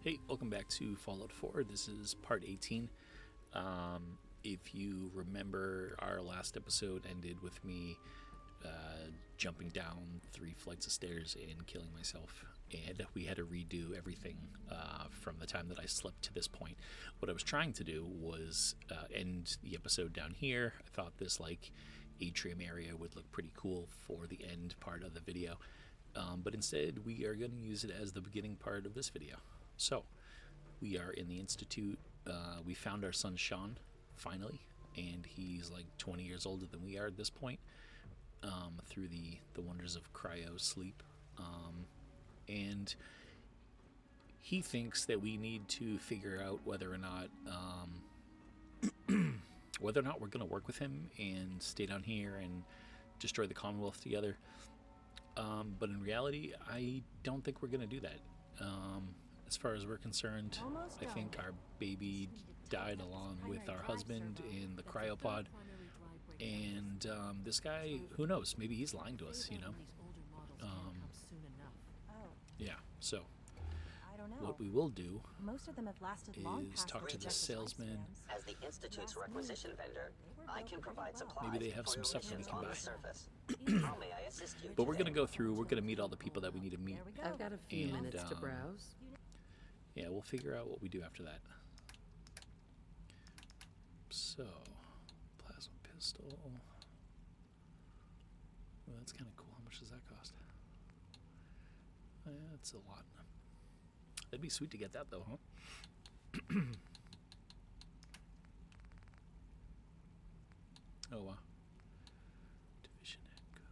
Hey, welcome back to Fallout 4. This is part 18. If you remember, our last episode ended with me jumping down 3 flights of stairs and killing myself. And we had to redo everything from the time that I slept to this point. What I was trying to do was end the episode down here. I thought this atrium area would look pretty cool for the end part of the video. But instead, we are going to use it as the beginning part of this video. So, we are in the Institute. We found our son Sean, finally, and he's like 20 years older than we are at this point, through the wonders of cryo sleep. And he thinks that we need to figure out whether or not we're going to work with him and stay down here and destroy the Commonwealth together. But in reality, I don't think we're going to do that. As far as we're concerned, I think our baby died along with our husband in the cryopod. And this guy, who knows, maybe he's lying to us, you know? Yeah, so what we will do is talk to the salesman. As the Institute's requisition vendor, I can provide supplies. Maybe they have some stuff that we can buy. Surface. How may I assist you? But we're going to go through, we're going to meet all the people that we need to meet. I've got a few minutes to browse. Yeah, we'll figure out what we do after that. So, plasma pistol. Well, that's kind of cool. How much does that cost? Yeah, it's a lot. That'd be sweet to get that, though, huh? Oh, wow. Division head code.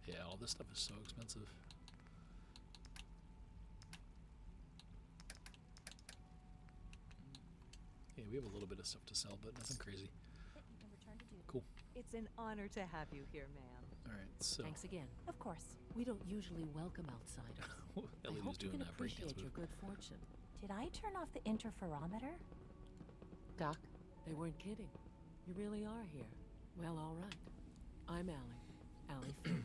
Yeah, all this stuff is so expensive. Yeah, we have a little bit of stuff to sell, but nothing crazy. Cool. It's an honor to have you here, ma'am. All right, so Thanks again. Of course. We don't usually welcome outsiders. I Ellie was hope you doing can that breakdance appreciate your move. good fortune. Did I turn off the interferometer? Doc, they weren't kidding. You really are here. Well, all right. I'm Allie Fillmore.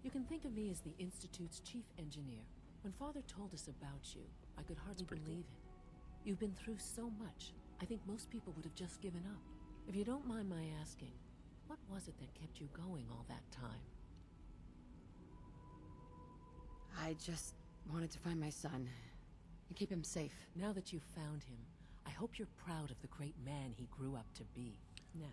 You can think of me as the Institute's chief engineer. When Father told us about you, I could hardly believe it. You've been through so much, I think most people would have just given up. If you don't mind my asking, what was it that kept you going all that time? I just wanted to find my son and keep him safe. Now that you've found him, I hope you're proud of the great man he grew up to be. Now,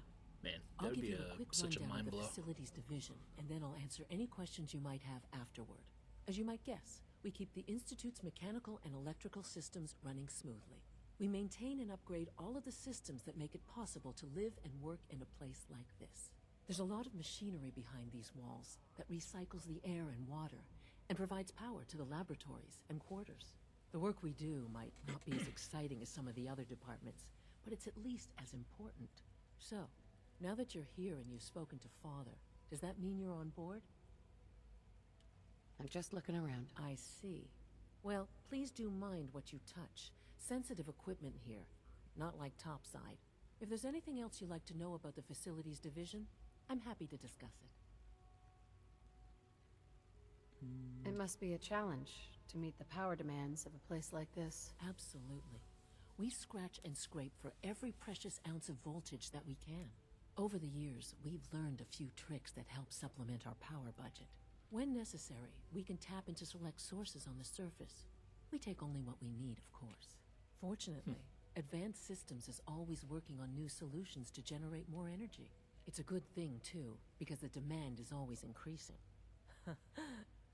Man, that I'll would give be you a quick such a rundown mind of the blow. facilities division, and then I'll answer any questions you might have afterward. As you might guess, we keep the Institute's mechanical and electrical systems running smoothly. We maintain and upgrade all of the systems that make it possible to live and work in a place like this. There's a lot of machinery behind these walls that recycles the air and water and provides power to the laboratories and quarters. The work we do might not be as exciting as some of the other departments, but it's at least as important. So, now that you're here and you've spoken to Father, does that mean you're on board? I'm just looking around. I see. Well, please do mind what you touch. Sensitive equipment here, not like topside. If there's anything else you'd like to know about the facilities division, I'm happy to discuss it. It must be a challenge to meet the power demands of a place like this. Absolutely. We scratch and scrape for every precious ounce of voltage that we can. Over the years, we've learned a few tricks that help supplement our power budget. When necessary, we can tap into select sources on the surface. We take only what we need, of course. Fortunately, Advanced Systems is always working on new solutions to generate more energy. It's a good thing, too, because the demand is always increasing.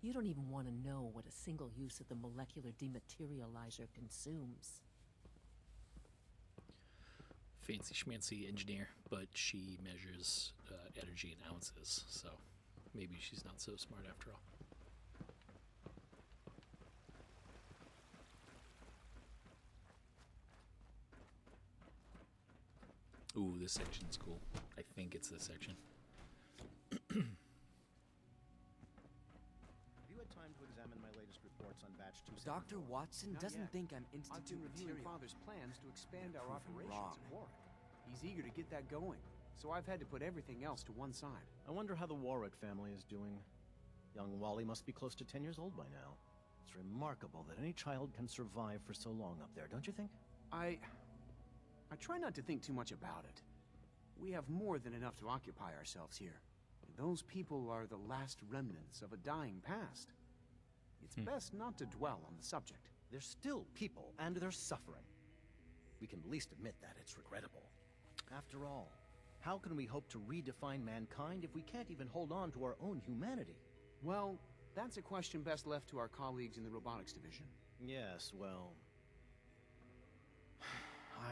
You don't even want to know what a single use of the molecular dematerializer consumes. Fancy schmancy engineer, but she measures energy in ounces, so maybe she's not so smart after all. Ooh, this section's cool. I think it's this section. Have you had time to examine my latest reports on batch 274? Dr. Watson doesn't think I'm I've Institute been reviewing material. Father's plans to expand our Proven operations wrong. at Warwick. He's eager to get that going, so I've had to put everything else to one side. I wonder how the Warwick family is doing. Young Wally must be close to 10 years old by now. It's remarkable that any child can survive for so long up there, don't you think? I try not to think too much about it. We have more than enough to occupy ourselves here. Those people are the last remnants of a dying past. It's best not to dwell on the subject. They're still people, and they're suffering. We can at least admit that it's regrettable. After all, how can we hope to redefine mankind if we can't even hold on to our own humanity? Well, that's a question best left to our colleagues in the robotics division. Yes, well...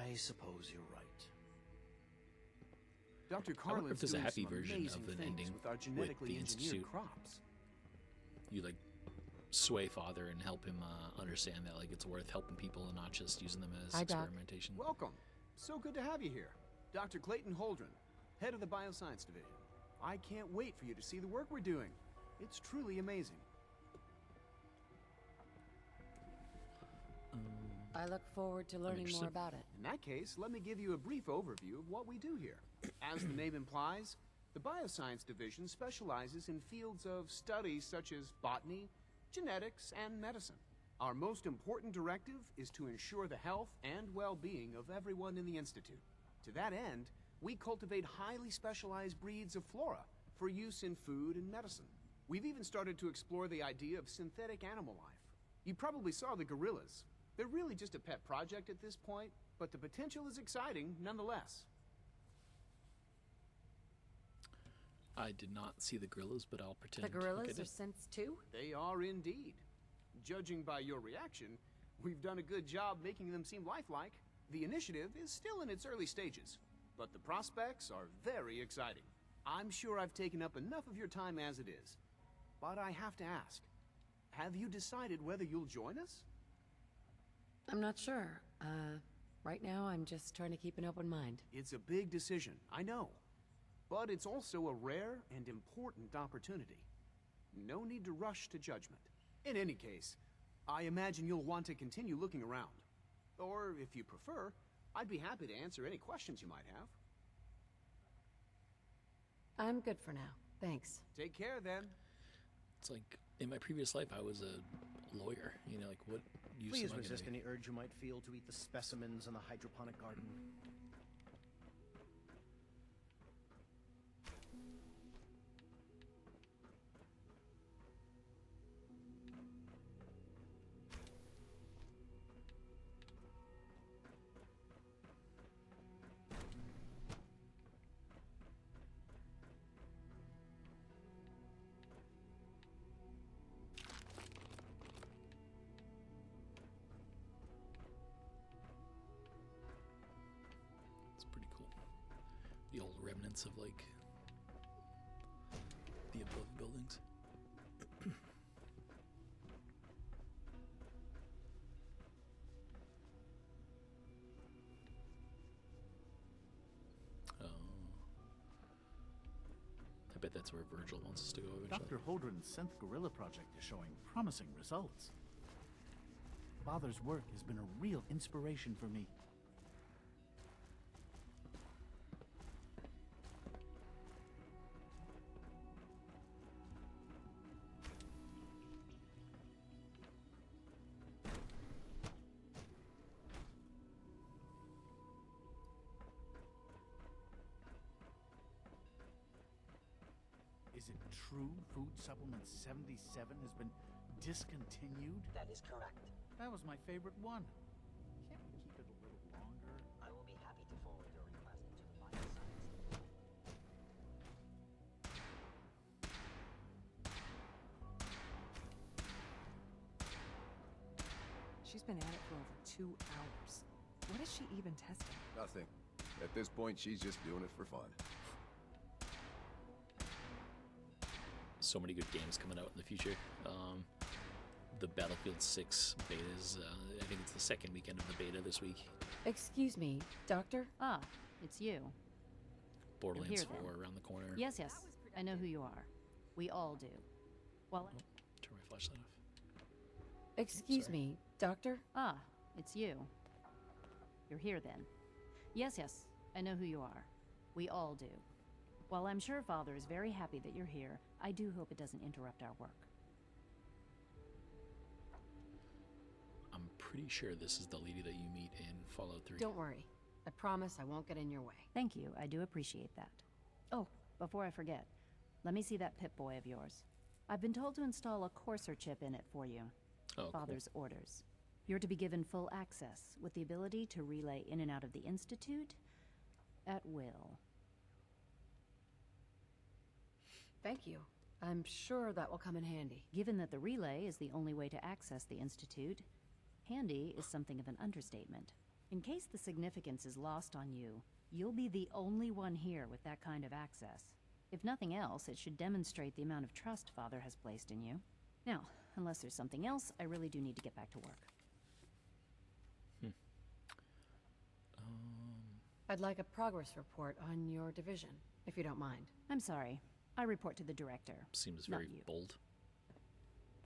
I suppose you're right. Dr. I wonder Carlin's if there's a doing happy some version amazing of an things ending with our with genetically the engineered Institute. crops. You like sway father and help him understand that like it's worth helping people and not just using them as Hi, Doc. experimentation. Welcome. So good to have you here. Dr. Clayton Holdren, head of the Bioscience Division. I can't wait for you to see the work we're doing. It's truly amazing. I look forward to learning more interested. about it. In that case, let me give you a brief overview of what we do here. As the name implies, the Bioscience Division specializes in fields of study such as botany, genetics, and medicine. Our most important directive is to ensure the health and well-being of everyone in the Institute. To that end, we cultivate highly specialized breeds of flora for use in food and medicine. We've even started to explore the idea of synthetic animal life. You probably saw the gorillas. They're really just a pet project at this point, but the potential is exciting nonetheless. I did not see the gorillas, but I'll pretend. The gorillas like I are did. synths too? They are indeed. Judging by your reaction, we've done a good job making them seem lifelike. The initiative is still in its early stages, but the prospects are very exciting. I'm sure I've taken up enough of your time as it is, but I have to ask, have you decided whether you'll join us? I'm not sure. Right now I'm just trying to keep an open mind. It's a big decision, I know, but it's also a rare and important opportunity. No need to rush to judgment. In any case, I imagine you'll want to continue looking around. Or, if you prefer, I'd be happy to answer any questions you might have. I'm good for now. Thanks. Take care, then. It's like in my previous life, I was a lawyer. You know, like what use Please am I resist gonna any urge you might feel to eat the specimens in the hydroponic garden. It's pretty cool. The old remnants of like the above buildings. Oh. I bet that's where Virgil wants us to go eventually. Dr. Holdren's synth gorilla project is showing promising results. Father's work has been a real inspiration for me. Is it true Food Supplement 77 has been discontinued? That is correct. That was my favorite one. Can't we keep it a little longer? I will be happy to forward your request to the Bioscience. She's been at it for over 2 hours. What is she even testing? Nothing. At this point, she's just doing it for fun. So many good games coming out in the future. The Battlefield 6 betas, I think it's the second weekend of the beta this week. Excuse me, Doctor? Ah, it's you. Borderlands here, 4 then. around the corner. Yes, yes. I know who you are. We all do. Well, Turn my flashlight off. Excuse Sorry. me, Doctor? ah, it's you. You're here then. Yes, yes. I know who you are. We all do. While I'm sure Father is very happy that you're here, I do hope it doesn't interrupt our work. I'm pretty sure this is the lady that you meet in Fallout 3. Don't worry. I promise I won't get in your way. Thank you, I do appreciate that. Oh, before I forget, let me see that Pip-Boy of yours. I've been told to install a Courser chip in it for you. Oh, Father's orders. You're to be given full access, with the ability to relay in and out of the Institute at will. Thank you. I'm sure that will come in handy. Given that the relay is the only way to access the Institute, handy is something of an understatement. In case the significance is lost on you, you'll be the only one here with that kind of access. If nothing else, it should demonstrate the amount of trust Father has placed in you. Now, unless there's something else, I really do need to get back to work. I'd like a progress report on your division, if you don't mind. I'm sorry. I report to the director. Seems not very you. bold.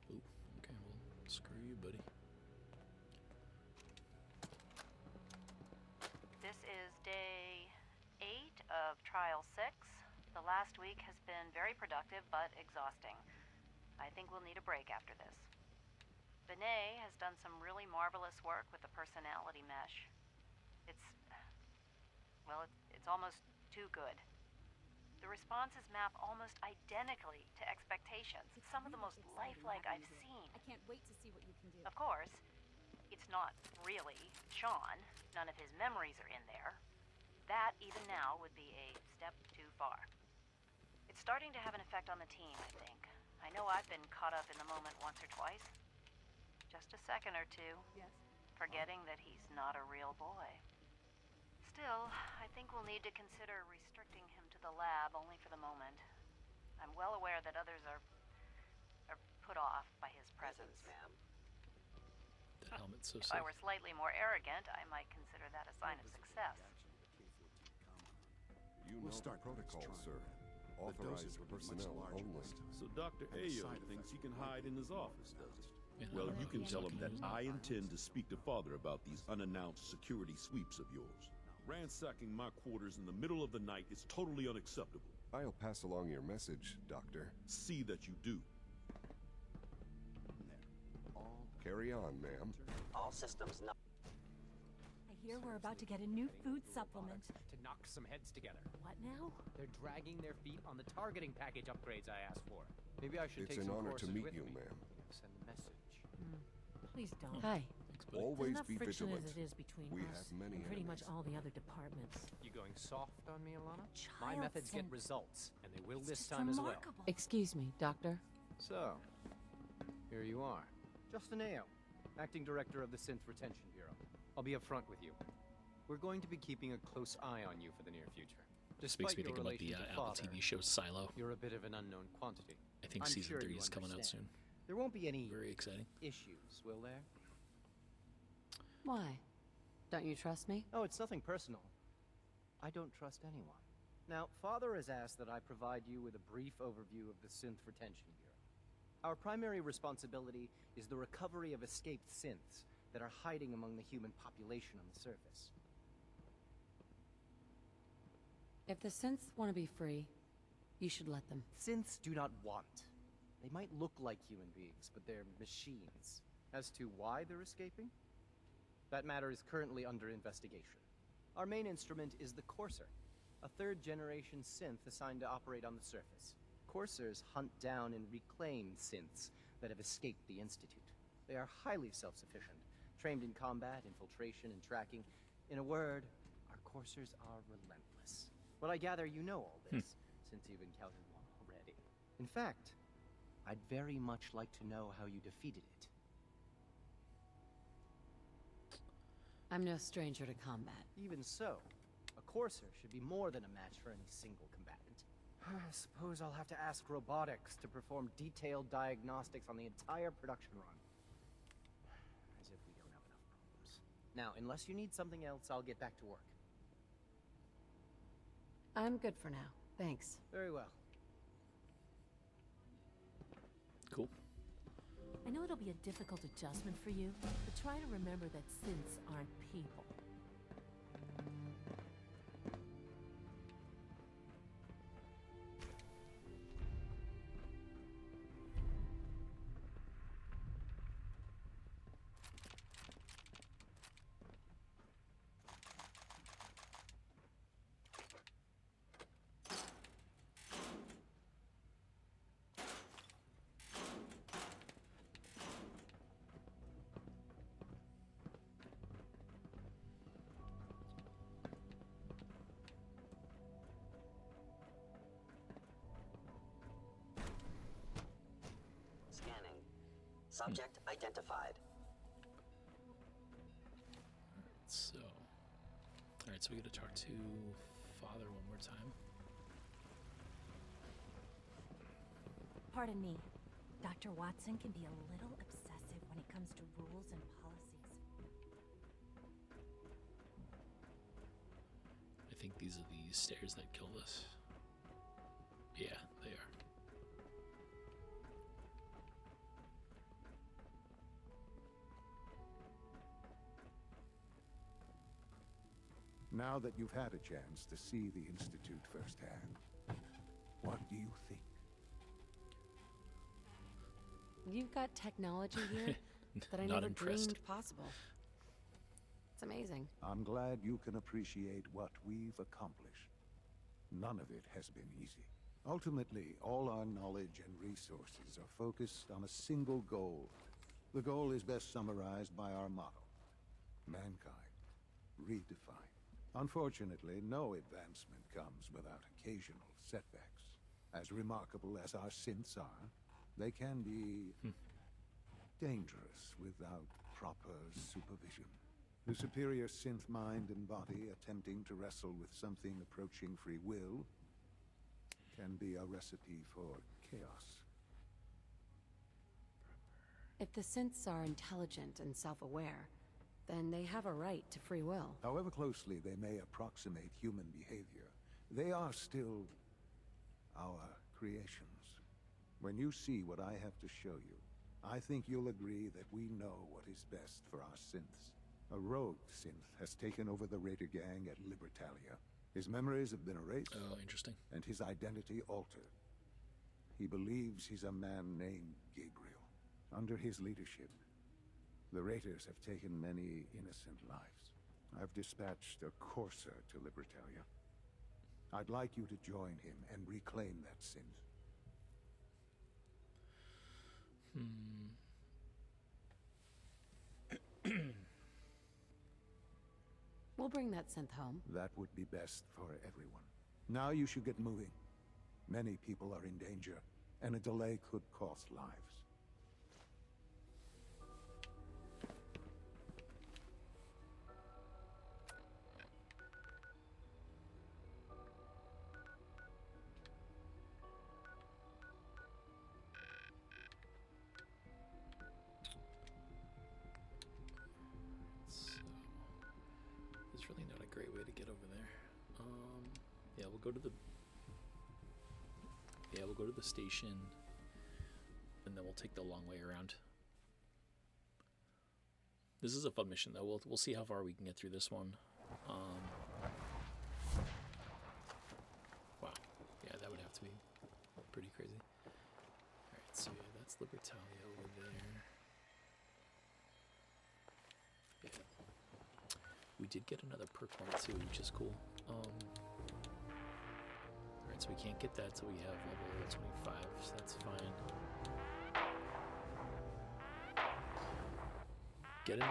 Ooh, okay, well, screw you, buddy. This is day 8 of Trial 6. The last week has been very productive, but exhausting. I think we'll need a break after this. Benet has done some really marvelous work with the personality mesh. It's almost too good. The responses map almost identically to expectations. Some of the most lifelike I've seen. I can't wait to see what you can do. Of course, it's not really Sean. None of his memories are in there. That, even now, would be a step too far. It's starting to have an effect on the team, I think. I know I've been caught up in the moment once or twice. Just a second or two. Yes. Forgetting that he's not a real boy. Still, I think we'll need to consider restricting him to the lab only for the moment. I'm well aware that others are put off by his presence. Ma'am. The helmet's so If safe. I were slightly more arrogant, I might consider that a sign of success. You know the protocol, sir. The Authorized doses would be much personnel larger only. this time. So Dr. And the Ayo side thinks he effects can would hide be in his more office, does he? Yeah, Well, I you don't can know. tell him that Fucking I intend to speak to Father about these unannounced security sweeps of yours. Ransacking my quarters in the middle of the night is totally unacceptable. I'll pass along your message, Doctor. See that you do. Carry on, ma'am. All systems not. I hear we're about to get a new food supplement. To knock some heads together. What now? They're dragging their feet on the targeting package upgrades I asked for. Maybe I should It's take an some honor to courses meet with you, me. ma'am. Send a message. Please don't. Hi. Always There's enough be friction vigilant. as it is between We us have many and pretty much enemies. all the other departments. You going soft on me, Alana? My Child methods get synth. results, and they will It's this just time as well. remarkable. Excuse me, Doctor. So, here you are. Justin Ayo, Acting Director of the Synth Retention Bureau. I'll be upfront with you. We're going to be keeping a close eye on you for the near future. This makes me Despite think your of like the relation to Apple Father, TV show Silo. You're a bit of an unknown quantity. I think I'm season sure 3 you is coming out understand. soon. There won't be any Very exciting. issues, will there? Why? Don't you trust me? Oh, it's nothing personal. I don't trust anyone. Now, Father has asked that I provide you with a brief overview of the Synth Retention Bureau. Our primary responsibility is the recovery of escaped synths that are hiding among the human population on the surface. If the synths want to be free, you should let them. Synths do not want. They might look like human beings, but they're machines. As to why they're escaping? That matter is currently under investigation. Our main instrument is the Courser, a third-generation synth assigned to operate on the surface. Coursers hunt down and reclaim synths that have escaped the Institute. They are highly self-sufficient, trained in combat, infiltration, and tracking. In a word, our Coursers are relentless. But I gather you know all this, since you've encountered one already. In fact, I'd very much like to know how you defeated it. I'm no stranger to combat. Even so, a Courser should be more than a match for any single combatant. I suppose I'll have to ask robotics to perform detailed diagnostics on the entire production run. As if we don't have enough problems. Now, unless you need something else, I'll get back to work. I'm good for now. Thanks. Very well. Cool. I know it'll be a difficult adjustment for you, but try to remember that synths aren't people. Subject identified. So, alright, so we gotta talk to Father one more time. Pardon me. Dr. Watson can be a little obsessive when it comes to rules and policies. I think these are the stairs that killed us. Yeah, they are. Now that you've had a chance to see the Institute firsthand, what do you think? You've got technology here that I Not never impressed. dreamed possible. It's amazing. I'm glad you can appreciate what we've accomplished. None of it has been easy. Ultimately, all our knowledge and resources are focused on a single goal. The goal is best summarized by our motto: mankind, redefined. Unfortunately, no advancement comes without occasional setbacks. As remarkable as our synths are, they can be dangerous without proper supervision. The superior synth mind and body attempting to wrestle with something approaching free will can be a recipe for chaos. If the synths are intelligent and self-aware, then they have a right to free will. However closely they may approximate human behavior, they are still our creations. When you see what I have to show you, I think you'll agree that we know what is best for our synths. A rogue synth has taken over the raider gang at Libertalia. His memories have been erased. Oh, interesting. And his identity altered. He believes he's a man named Gabriel. Under his leadership, the raiders have taken many innocent lives. I've dispatched a courser to Libertalia. I'd like you to join him and reclaim that synth. We'll bring that synth home. That would be best for everyone. Now you should get moving. Many people are in danger, and a delay could cost lives. There's really not a great way to get over there. Yeah, we'll go to the station, and then we'll take the long way around. This is a fun mission, though. We'll see how far we can get through this one. Wow, yeah, that would have to be pretty crazy. All right, so yeah, that's Libertalia over there. Yeah. We did get another perk one too, which is cool. Alright, so we can't get that till we have level 25, so that's fine. Getting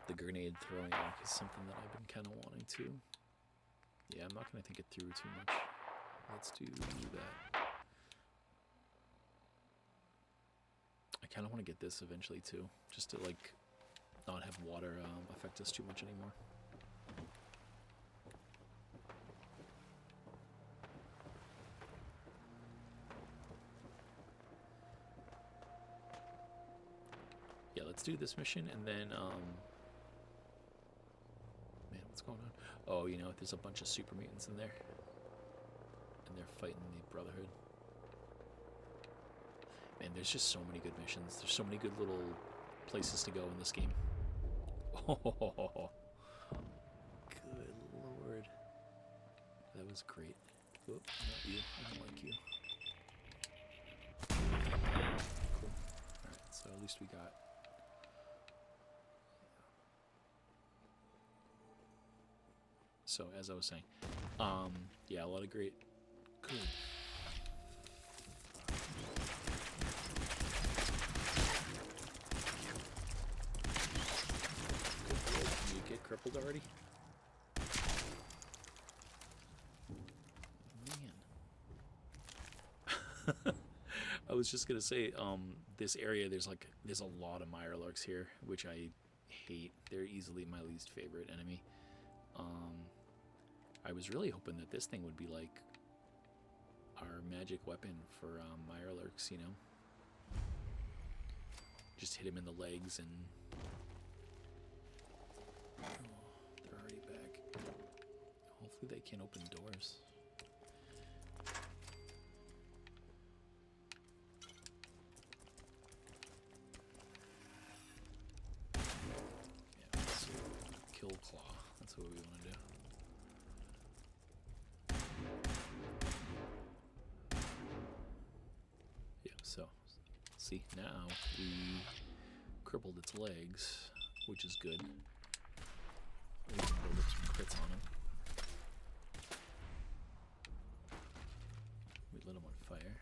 the grenade throwing arc is something that I've been kind of wanting to. Yeah, I'm not going to think it through too much. Let's do that. I kind of want to get this eventually too, just to like not have water affect us too much anymore. Yeah, let's do this mission, and then man, what's going on? Oh, you know, there's a bunch of super mutants in there, and they're fighting the Brotherhood. Man, there's just so many good missions. There's so many good little places to go in this game. Oh, good lord. That was great. Oh, not you. I don't like you. Cool. Alright, so at least we got... So, as I was saying, yeah, a lot of great... Good. Crippled already? Man. I was just gonna say, this area, there's a lot of Mirelurks here, which I hate. They're easily my least favorite enemy. I was really hoping that this thing would be like our magic weapon for Mirelurks, you know? Just hit him in the legs and... Oh, they're already back. Hopefully they can open doors. Yeah, let's kill Claw. That's what we want to do. So, see, now we crippled its legs, which is good. We can build up some crits on him. We lit him on fire.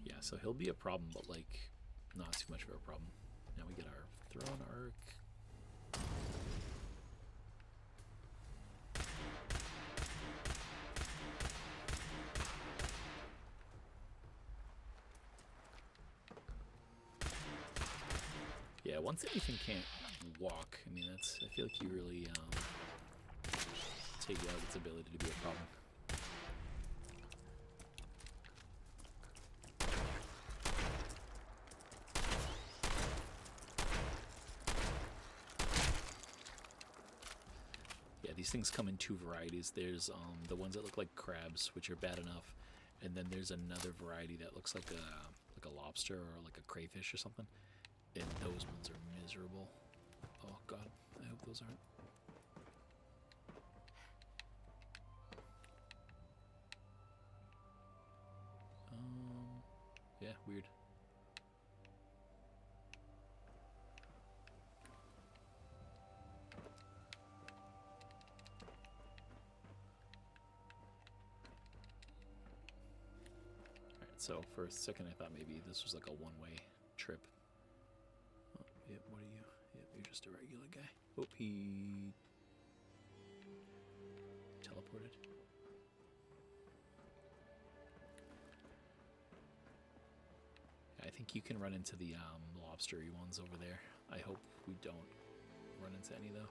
Yeah, so he'll be a problem, but like, not too much of a problem. Now we get our throne arc. Yeah, once anything can't walk, I mean, that's, I feel like you really take out its ability to be a problem. Yeah, these things come in two varieties. There's the ones that look like crabs, which are bad enough, and then there's another variety that looks like a lobster or like a crayfish or something. And those ones are miserable. Oh god, I hope those aren't. Yeah, weird. Alright, so for a second I thought maybe this was like a one-way trip. Yep, what are you? Yep, you're just a regular guy. Oh, he teleported. I think you can run into the lobstery ones over there. I hope we don't run into any though.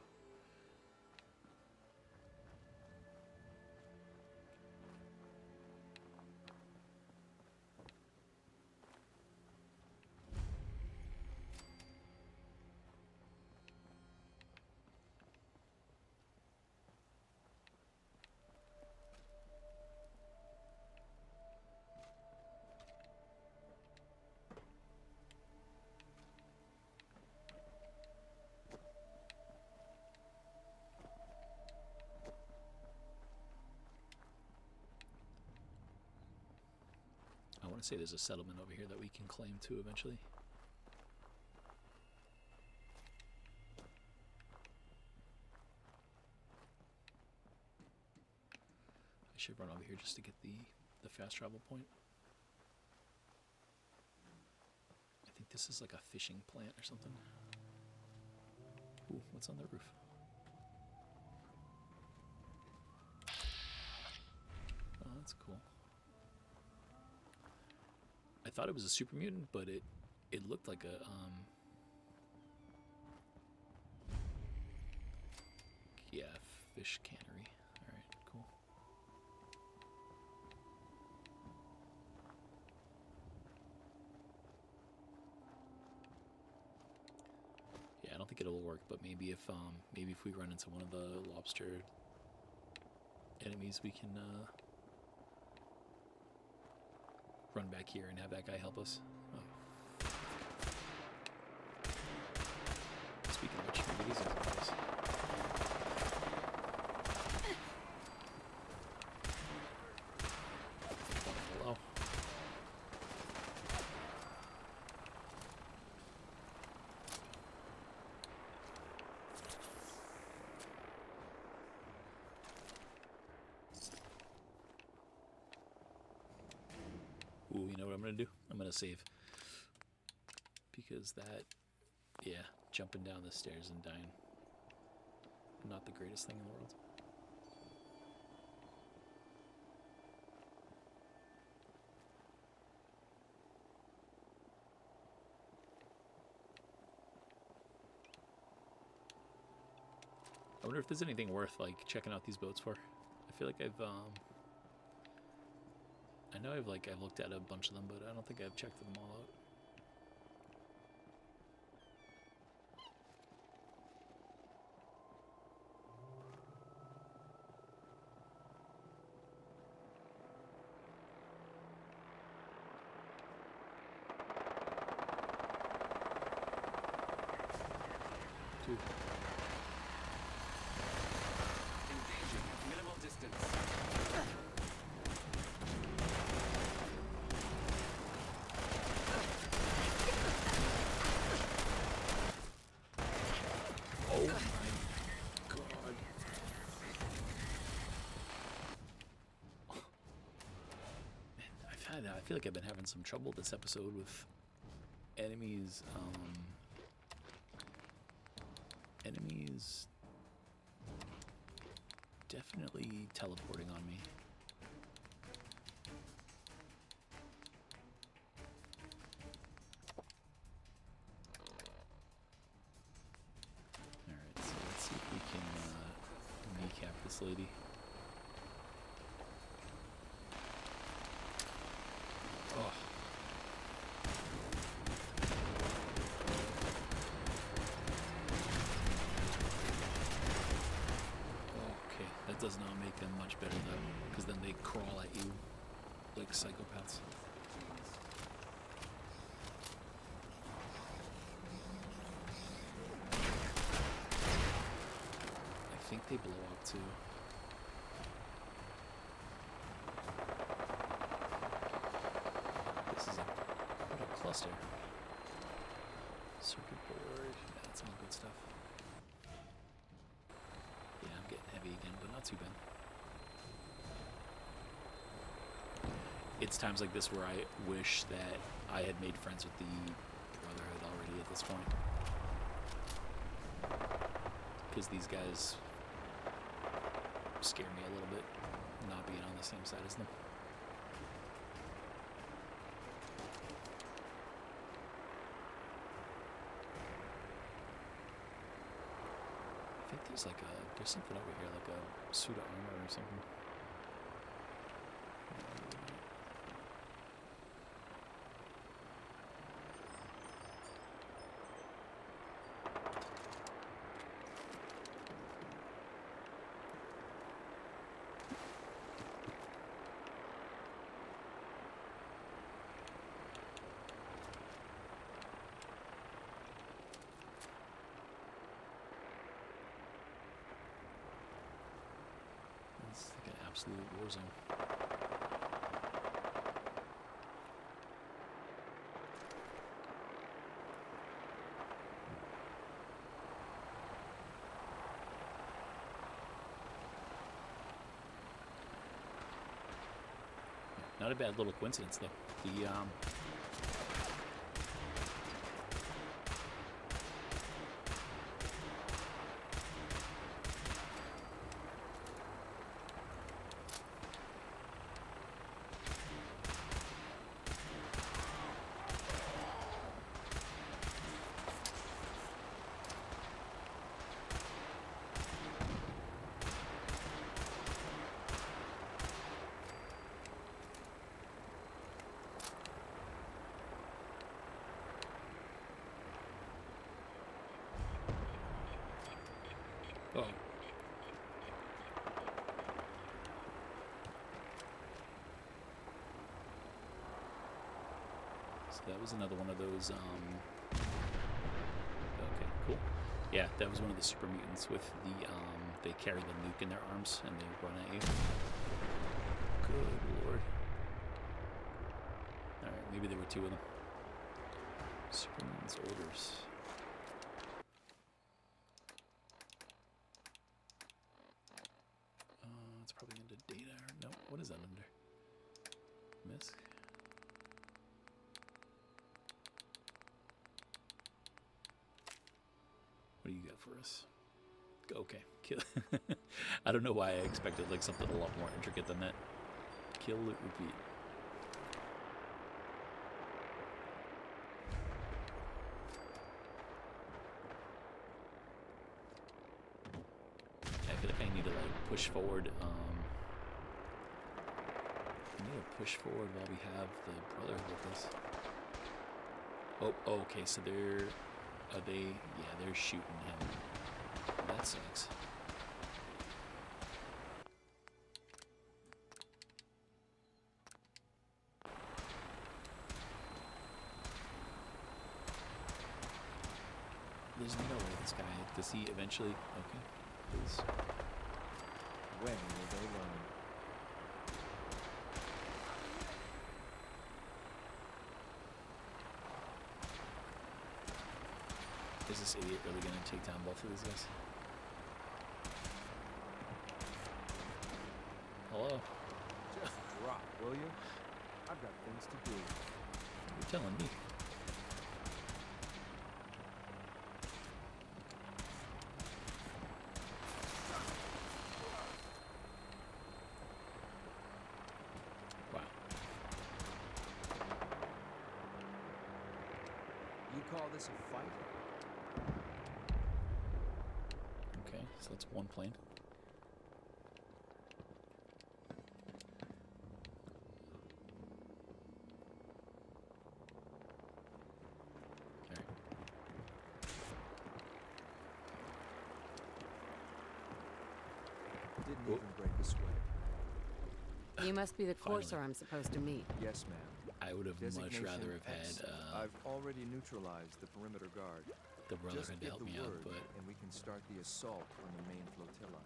I want to say there's a settlement over here that we can claim too eventually. I should run over here just to get the fast travel point. I think this is like a fishing plant or something. Ooh, what's on the roof? Oh, that's cool. I thought it was a super mutant, but it looked like a yeah, fish cannery. All right, cool. Yeah, I don't think it'll work, but maybe if we run into one of the lobster enemies, we can run back here and have that guy help us. Oh. Speaking of which, maybe these guys. Hello. Ooh, you know what I'm gonna do? I'm gonna save. Because that, yeah, jumping down the stairs and dying. not the greatest thing in the world. I wonder if there's anything worth like checking out these boats for. I feel like I know I've looked at a bunch of them, but I don't think I've checked them all out. Dude. Engaging at minimal distance. Oh my god. Man, I feel like I've been having some trouble this episode with enemies, enemies definitely teleporting on me. Alright, so let's see if we can kneecap this lady. Oh. Okay, that does not make them much better though, because then they crawl at you like psychopaths. I think they blow up too. This is what a cluster. Circuit board, yeah, that's all good stuff. Yeah, I'm getting heavy again, but not too bad. It's times like this where I wish that I had made friends with the Brotherhood already at this point. Because these guys scare me a little bit, not being on the same side as them. I think there's something over here, like a suit of armor or something. It's like an absolute war zone. Not a bad little coincidence though. The oh. So that was another one of those, okay, cool. Yeah, that was one of the super mutants with the, they carry the nuke in their arms and they run at you. Good lord. Alright, maybe there were two of them. Super mutants orders. It's probably into data or no, what is that under? Miss? What do you got for us? Okay, kill. I don't know why I expected like something a lot more intricate than that. Kill, loot, repeat. I feel like I need to like push forward. I need to push forward while we have the Brotherhood with us. Oh, okay. So they're. Are they? Yeah, they're shooting him. That sucks. There's no way this guy. Does he eventually? Okay. Please. When will they learn? Is this idiot really gonna take down both of these guys? Hello? Just drop, will you? I've got things to do. You're telling me. Wow. You call this a fight? Okay, so that's one plane. Didn't even break a sweat. You must be the Finally. courser I'm supposed to meet. Yes, ma'am. I would have much Designation rather have had X. I've already neutralized the perimeter guard. the Brotherhood Just to give help the me out, word, but and we can start the assault on the main flotilla.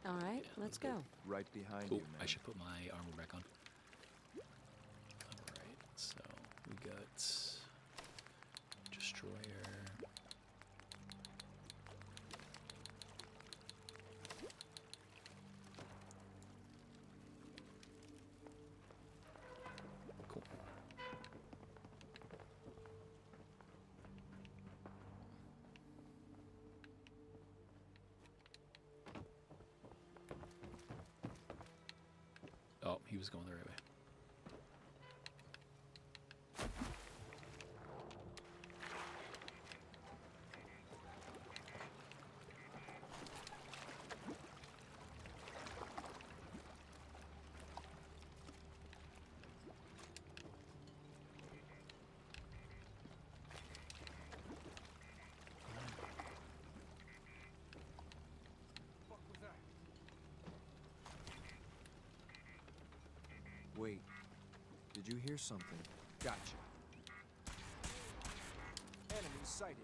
All right, yeah, let's go. Right behind oh, you, ma'am. I should put my armor back on. Alright, so we got Destroyer. Cool. Oh, he was going the right way. Wait. Did you hear something? Gotcha. Enemy sighted.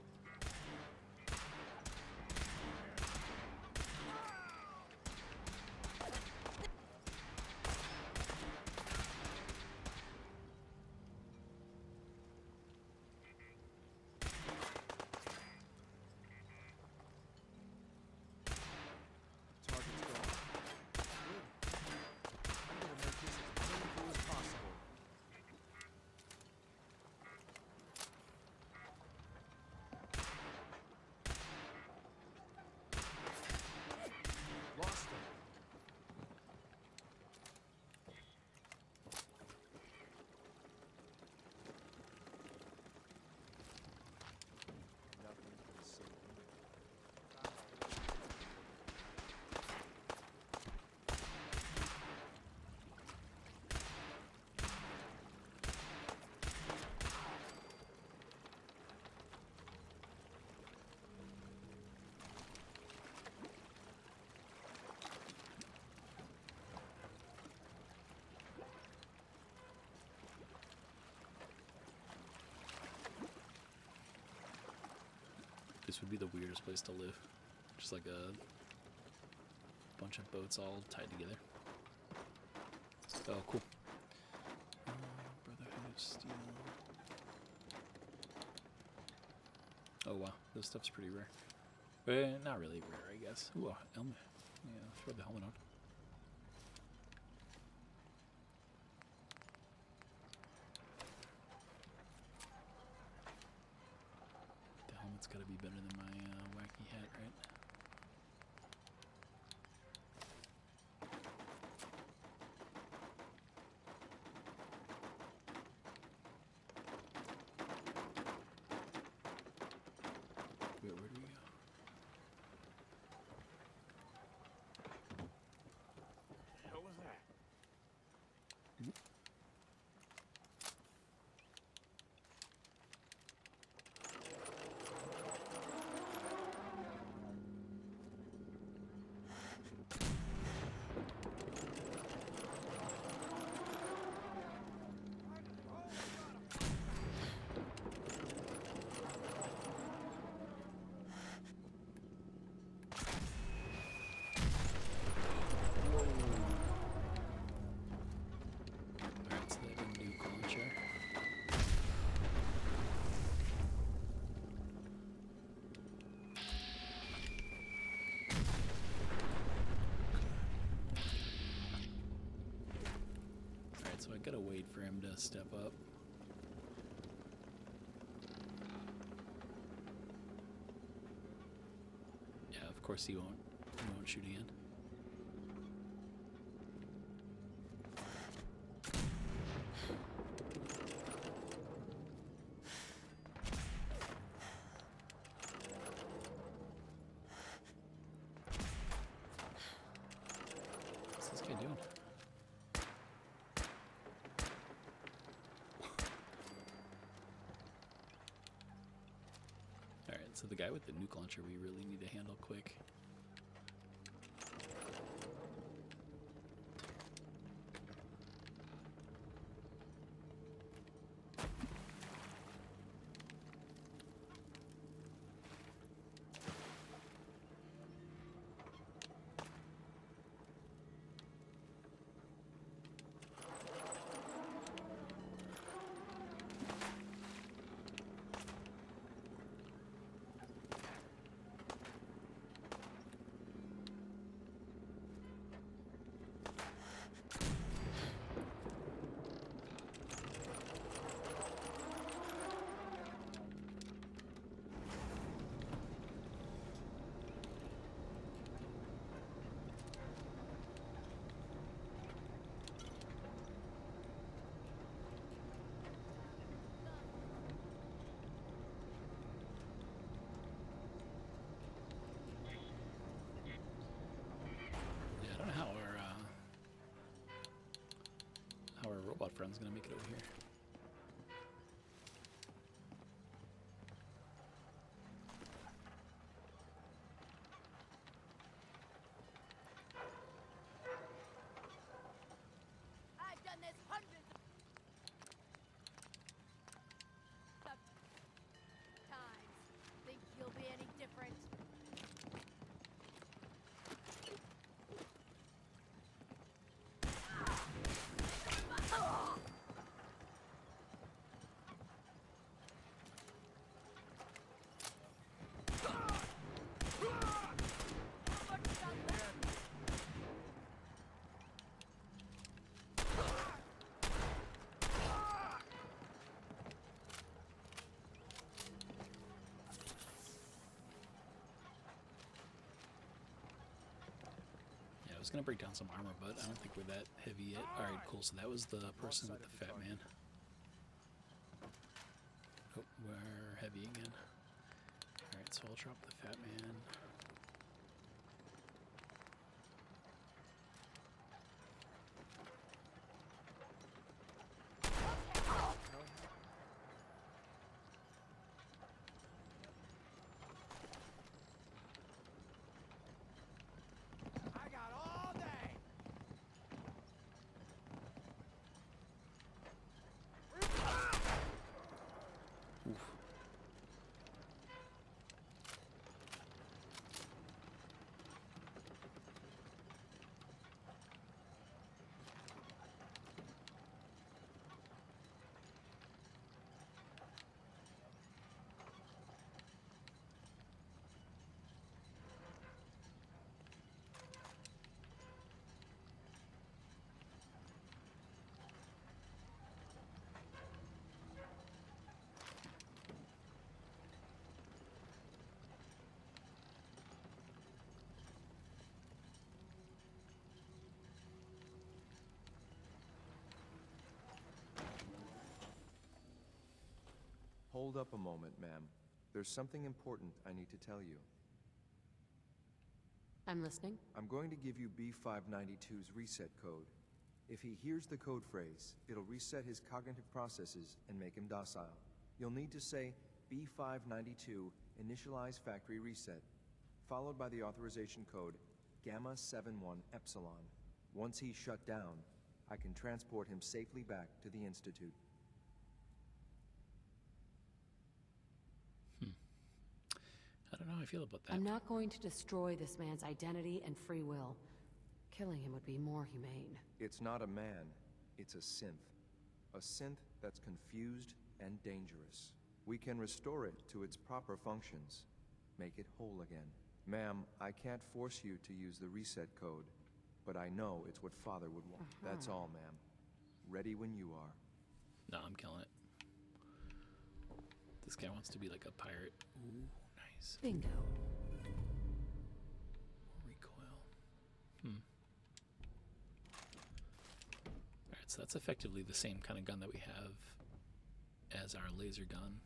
Target's gone. Good. I'm gonna make this as painful as possible. Lost him. Nothing can save him. This would be the weirdest place to live. Just like a bunch of boats all tied together. Oh, cool. Brotherhood of Steel. Oh wow, this stuff's pretty rare. Not really rare, I guess. Ooh, helmet. Yeah, throw the helmet on. The helmet's gotta be better than my wacky hat, right? step up. Yeah, of course he won't shoot again. What's this guy doing? Alright, so the guy with the nuke launcher we really need to handle quick. Yeah, I don't know how our robot friend's gonna make it over here. I've done this hundreds of times. Think you'll be any different? Yeah, I was gonna break down some armor, but I don't think we're that heavy yet. Alright, cool. So that was the person with the fat man. Oh, we're heavy again. Alright, so I'll drop the fat man. I got all day. Oof. Hold up a moment, ma'am. There's something important I need to tell you. I'm listening. I'm going to give you B592's reset code. If he hears the code phrase, it'll reset his cognitive processes and make him docile. You'll need to say B592 initialize factory reset, followed by the authorization code Gamma 71 Epsilon. Once he's shut down, I can transport him safely back to the Institute. I don't know how I feel about that. I'm not going to destroy this man's identity and free will. Killing him would be more humane. It's not a man, it's a synth. A synth that's confused and dangerous. We can restore it to its proper functions, make it whole again. Ma'am, I can't force you to use the reset code, but I know it's what Father would want. That's all, ma'am. Ready when you are. No, I'm killing it. This guy wants to be like a pirate. Ooh, nice. Bingo. Recoil. Alright, so that's effectively the same kind of gun that we have as our laser gun.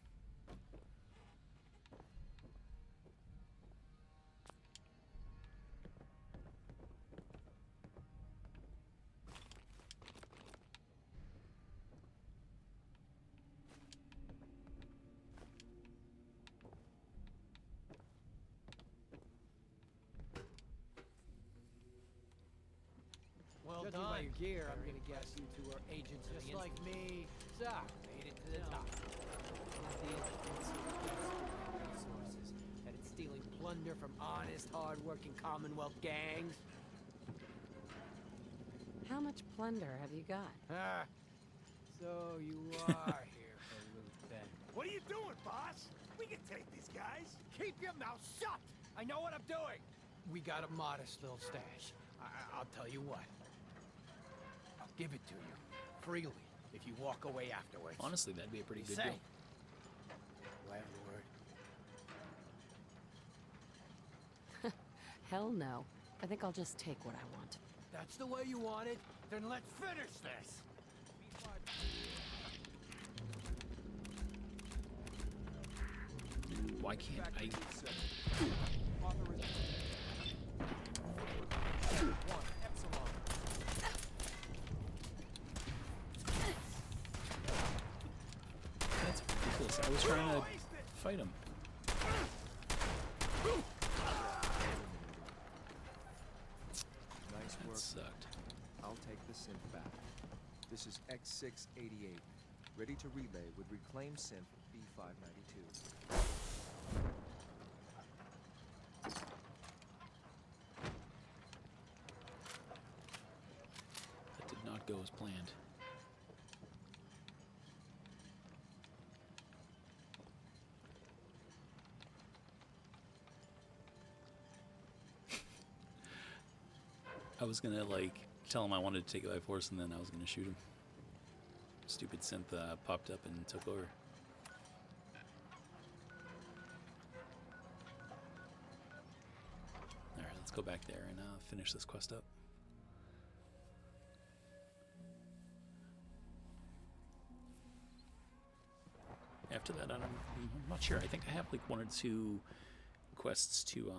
Well judging by your gear, I'm gonna guess you two are agents of the Institute. Just like me. So, made it to the top. Resources that it's stealing plunder from honest, hard-working Commonwealth gangs. How much plunder have you got? Ah, so you are here for loot then. What are you doing, boss? We can take these guys. Keep your mouth shut! I know what I'm doing! We got a modest little stash. I'll tell you what. I'll give it to you, freely, if you walk away afterwards. Honestly, that'd be a pretty good deal. Do I have the word? Hell no. I think I'll just take what I want. That's the way you want it? Then let's finish this! Why can't I... That's ridiculous. I was trying to fight him. Nice work. That sucked. I'll take the synth back. This is X688, ready to relay with reclaimed synth B592. That did not go as planned. I was gonna like tell him I wanted to take it by force, and then I was gonna shoot him. Stupid synth popped up and took over. All right, let's go back there and finish this quest up. After that, I'm not sure. I think I have like one or two quests to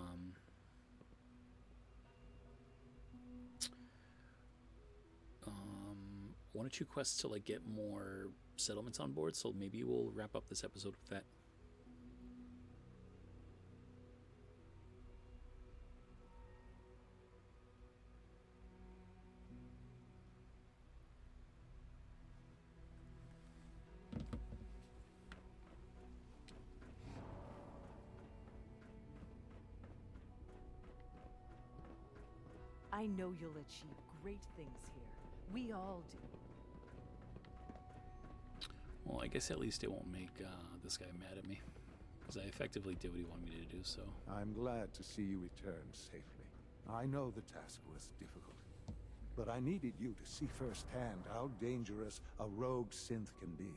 one or two quests to like get more settlements on board, so maybe we'll wrap up this episode with that. I know you'll achieve great things here. We all do. Well, I guess at least it won't make this guy mad at me, because I effectively did what he wanted me to do, so... I'm glad to see you return safely. I know the task was difficult, but I needed you to see firsthand how dangerous a rogue synth can be.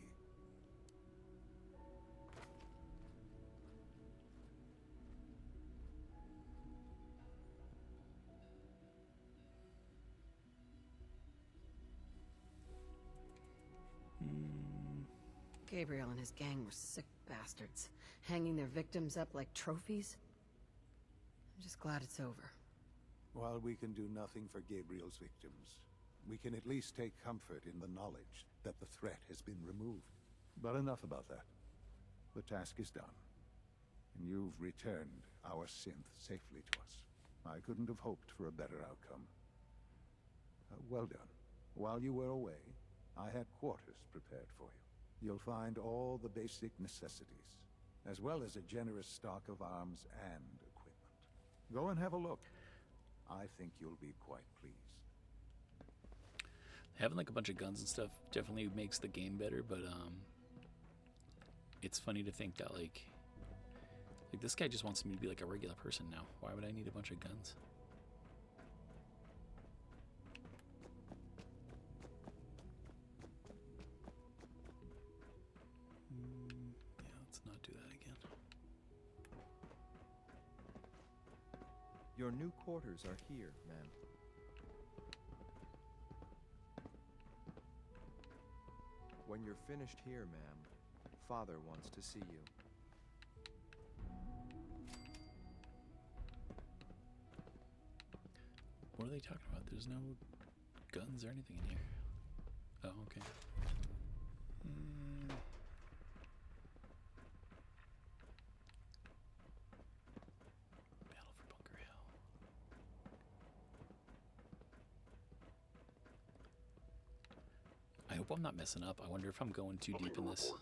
Gabriel and his gang were sick bastards, hanging their victims up like trophies. I'm just glad it's over. While we can do nothing for Gabriel's victims, we can at least take comfort in the knowledge that the threat has been removed. But enough about that. The task is done, and you've returned our synth safely to us. I couldn't have hoped for a better outcome. Well done. While you were away, I had quarters prepared for you. You'll find all the basic necessities, as well as a generous stock of arms and equipment. Go and have a look. I think you'll be quite pleased. Having like a bunch of guns and stuff definitely makes the game better, but it's funny to think that like this guy just wants me to be like a regular person now. Why would I need a bunch of guns? Your new quarters are here, ma'am. When you're finished here, ma'am, Father wants to see you. What are they talking about? There's no guns or anything in here. Oh, okay. Battle for Bunker Hill. I hope I'm not messing up. I wonder if I'm going too deep in this.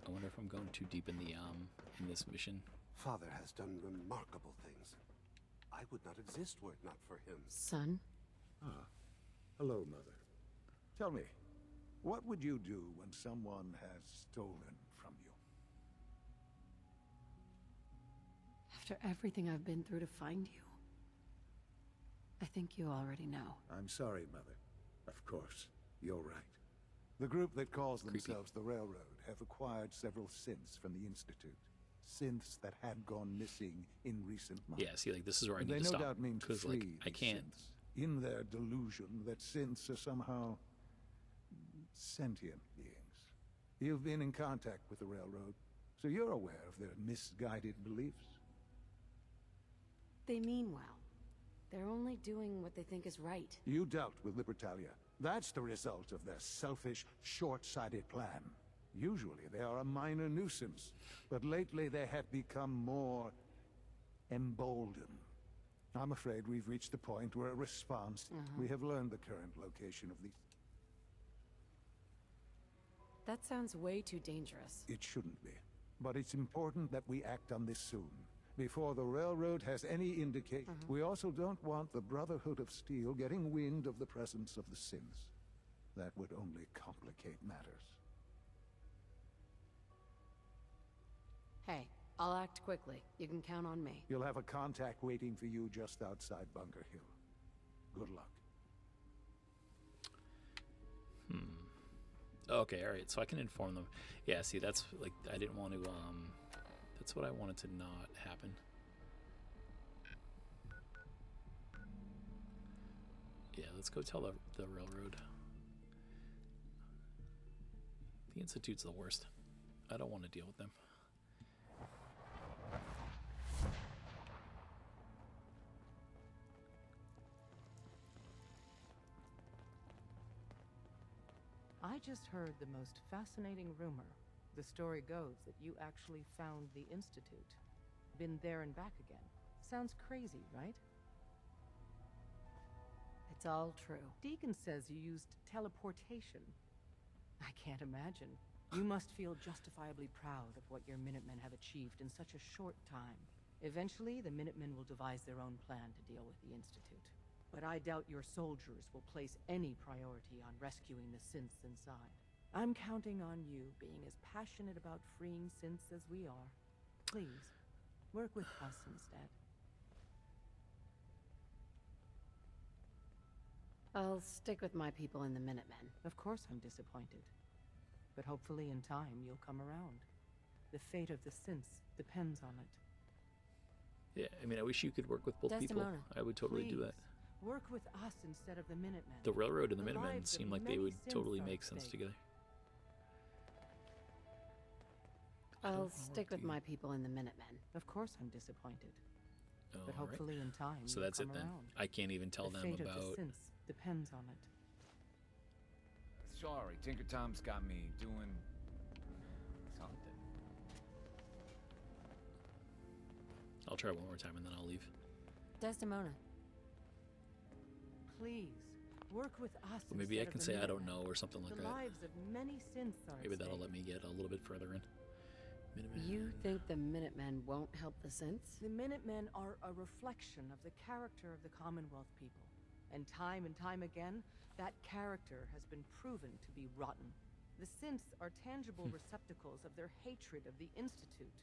I wonder if I'm going too deep in the in this mission. Father has done remarkable things. I would not exist were it not for him. Son? Ah, hello, Mother. Tell me, what would you do when someone has stolen from you? After everything I've been through to find you, I think you already know. I'm sorry, Mother. Of course, you're right. The group that calls themselves the Railroad have acquired several synths from the Institute. Synths that had gone missing in recent months. Yeah, see, like, this is where I need they to no stop. doubt mean to Because, free like, I the can't. synths, in their delusion that synths are somehow sentient beings. You've been in contact with the Railroad, so you're aware of their misguided beliefs. They mean well. They're only doing what they think is right. You dealt with Libertalia. That's the result of their selfish, short-sighted plan. Usually they are a minor nuisance, but lately they have become more emboldened. I'm afraid we've reached the point where a response... We have learned the current location of these... That sounds way too dangerous. It shouldn't be. But it's important that we act on this soon, before the Railroad has any indication. We also don't want the Brotherhood of Steel getting wind of the presence of the synths. That would only complicate matters. Hey, I'll act quickly. You can count on me. You'll have a contact waiting for you just outside Bunker Hill. Good luck. Okay, alright, so I can inform them. Yeah, see, that's, like, I didn't want to, that's what I wanted to not happen. Yeah, let's go tell the Railroad. The Institute's the worst. I don't want to deal with them. I just heard the most fascinating rumor. The story goes that you actually found the Institute. Been there and back again. Sounds crazy, right? It's all true. Deacon says you used teleportation. I can't imagine. You must feel justifiably proud of what your Minutemen have achieved in such a short time. Eventually, the Minutemen will devise their own plan to deal with the Institute. But I doubt your soldiers will place any priority on rescuing the synths inside. I'm counting on you being as passionate about freeing synths as we are. Please, work with us instead. I'll stick with my people in the Minutemen. Of course I'm disappointed. But hopefully in time you'll come around. The fate of the synths depends on it. Yeah, I mean, I wish you could work with both people. I would totally do that. Work with us instead of the Minutemen. The Railroad and the Minutemen seem like they would totally make sense together. I'll stick with my people in the Minutemen. Of course I'm disappointed. But Alright. hopefully in time So you'll that's it come then. around. I can't even tell The them fate about... of the synths depends on it. Sorry, Tinker Tom's got me doing something. I'll try one more time and then I'll leave. Desdemona. Please, work with us. Or maybe I instead can of say the I don't Minutemen. know or something like The that. lives of many synths are Maybe at that'll stake. let me get a little bit further in. Minutemen. You think the Minutemen won't help the synths? The Minutemen are a reflection of the character of the Commonwealth people. And time again, that character has been proven to be rotten. The synths are tangible receptacles of their hatred of the Institute.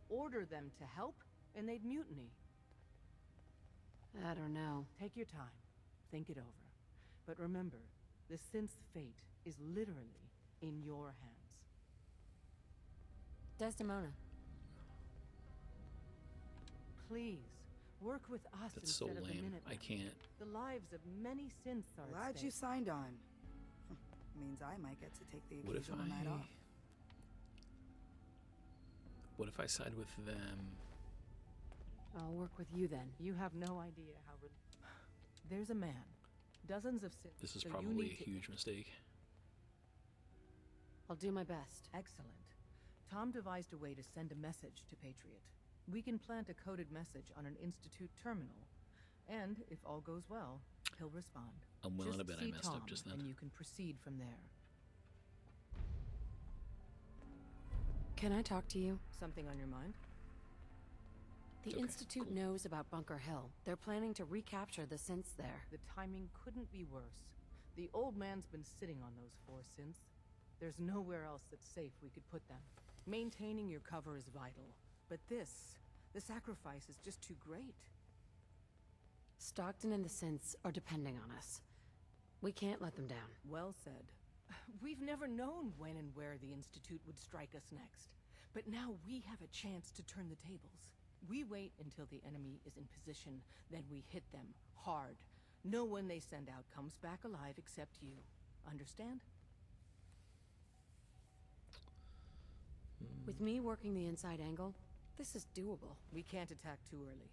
Order them to help, and they'd mutiny. I don't know. Take your time. Think it over. But remember, the synth's fate is literally in your hands. Desdemona. Please, work with us That's so instead of the lame. Minutemen. I can't. The lives of many synths are at Glad stake. you signed on. Means I might get to take the What if occasional night off. What if I side with them? I'll work with you then. You have no idea how. There's a man. Dozens of synths. This is so you probably need a huge mistake. I'll do my best. Excellent. Tom devised a way to send a message to Patriot. We can plant a coded message on an Institute terminal. And, if all goes well, he'll respond. I'm willing to bet I see messed Tom, up just then. And you can proceed from there. Can I talk to you? Something on your mind? The Institute knows about Bunker Hill. They're planning to recapture the synths there. The timing couldn't be worse. The old man's been sitting on those 4 synths. There's nowhere else that's safe we could put them. Maintaining your cover is vital. But the sacrifice is just too great. Stockton and the synths are depending on us. We can't let them down. Well said. We've never known when and where the Institute would strike us next. But now we have a chance to turn the tables. We wait until the enemy is in position, then we hit them hard. No one they send out comes back alive except you. Understand? With me working the inside angle, this is doable. We can't attack too early.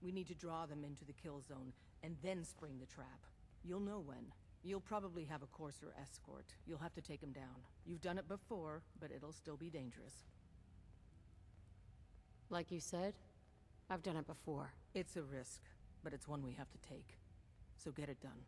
We need to draw them into the kill zone, and then spring the trap. You'll know when. You'll probably have a courser escort. You'll have to take them down. You've done it before, but it'll still be dangerous. Like you said, I've done it before. It's a risk, but it's one we have to take. So get it done.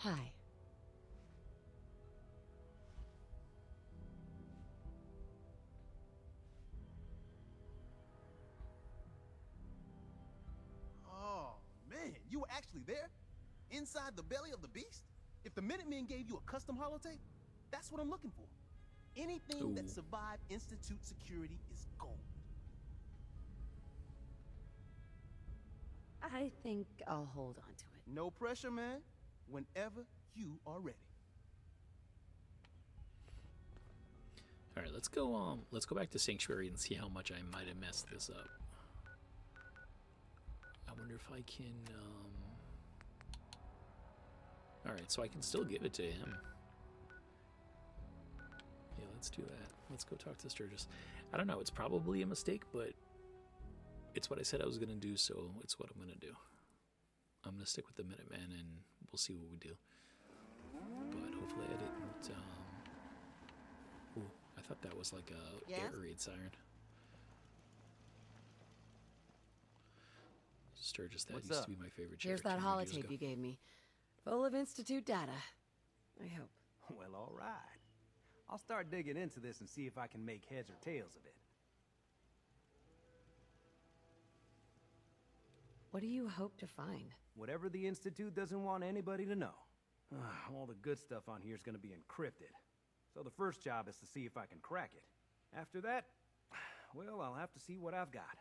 Hi. Oh, man, you were actually there? Inside the belly of the beast? If the Minutemen gave you a custom holotape, that's what I'm looking for. Anything that survived Institute security is gold. I think I'll hold on to it. No pressure, man. Whenever you are ready. All right, let's go back to Sanctuary and see how much I might have messed this up. I wonder if I can all right, so I can still give it to him. Yeah, let's do that. Let's go talk to Sturgis. I don't know, it's probably a mistake, but it's what I said I was gonna do, so it's what I'm gonna do. I'm gonna stick with the Minutemen and we'll see what we do. But hopefully I didn't ooh, I thought that was like a air raid siren. Sturgis, that used to be my favorite chair. Here's that holotape you gave me. Full of Institute data. I hope. Well, all right. I'll start digging into this and see if I can make heads or tails of it. What do you hope to find? Whatever the Institute doesn't want anybody to know. All the good stuff on here is going to be encrypted. So the first job is to see if I can crack it. After that, well, I'll have to see what I've got.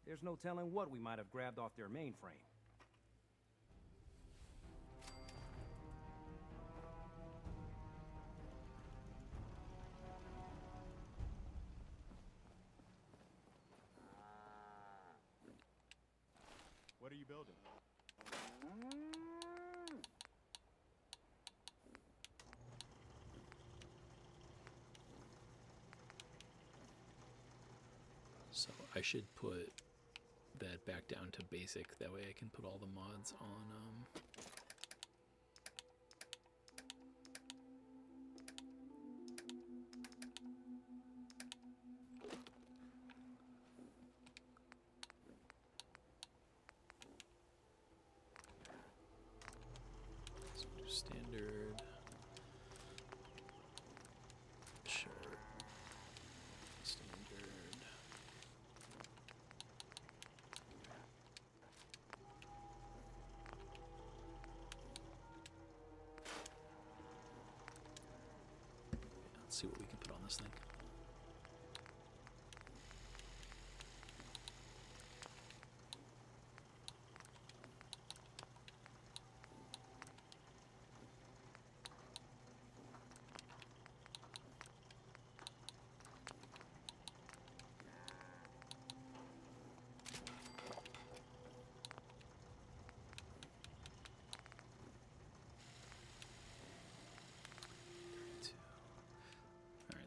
There's no telling what we might have grabbed off their mainframe. What are you building? So I should put that back down to basic. That way I can put all the mods on so do standard. Sure. Standard. see what we can put on this thing.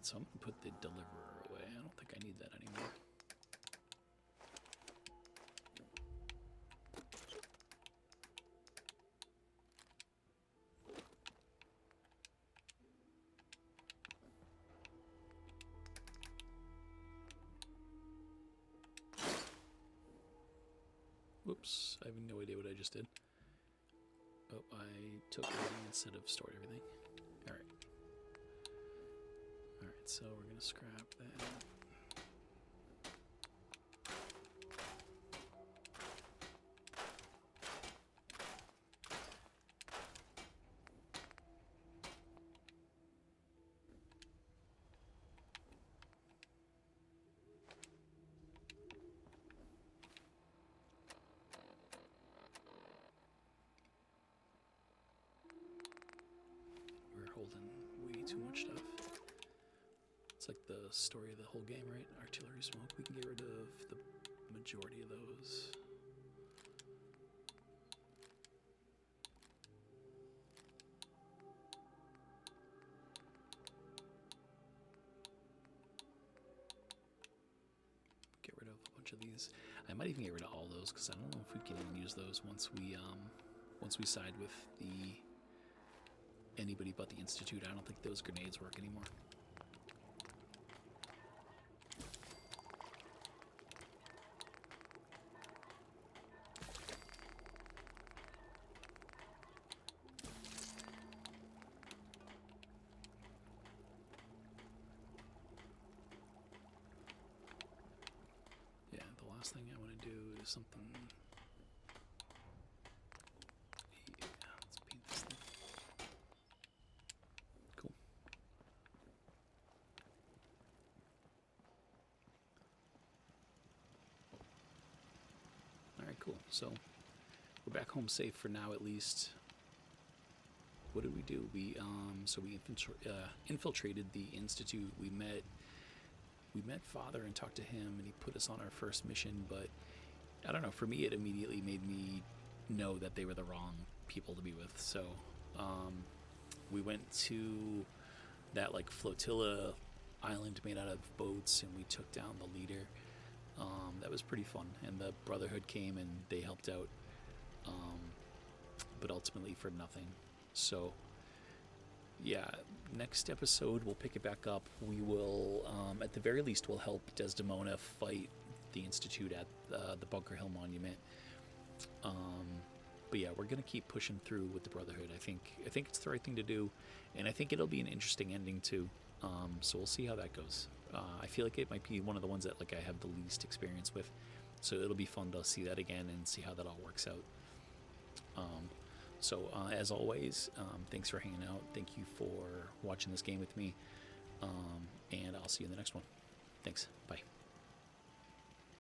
So I'm gonna put the deliverer away. I don't think I need that anymore. Whoops, I have no idea what I just did. Oh, I took everything instead of stored everything. Alright. Alright, so we're gonna scrap that. We're holding way too much stuff. It's like the story of the whole game, right? Artillery smoke. We can get rid of the majority of those. Get rid of a bunch of these. I might even get rid of all those because I don't know if we can even use those once we side with the anybody but the Institute. I don't think those grenades work anymore. Yeah, the last thing I want to do is something. Yeah, let's paint this thing. Cool. Alright, cool. So we're back home safe for now, at least. What did we do? We infiltrated the Institute. We met Father and talked to him, and he put us on our first mission. But I don't know. For me, it immediately made me know that they were the wrong people to be with. So we went to that like flotilla island made out of boats, and we took down the leader. That was pretty fun, and the Brotherhood came and they helped out, but ultimately for nothing. So yeah, next episode we'll pick it back up. We will at the very least we'll help Desdemona fight the Institute at the Bunker Hill Monument. But yeah, we're gonna keep pushing through with the Brotherhood. I think it's the right thing to do, and I think it'll be an interesting ending too. So we'll see how that goes. I feel like it might be one of the ones that like I have the least experience with, so it'll be fun to see that again and see how that all works out. So as always, thanks for hanging out. Thank you for watching this game with me, and I'll see you in the next one. Thanks. Bye.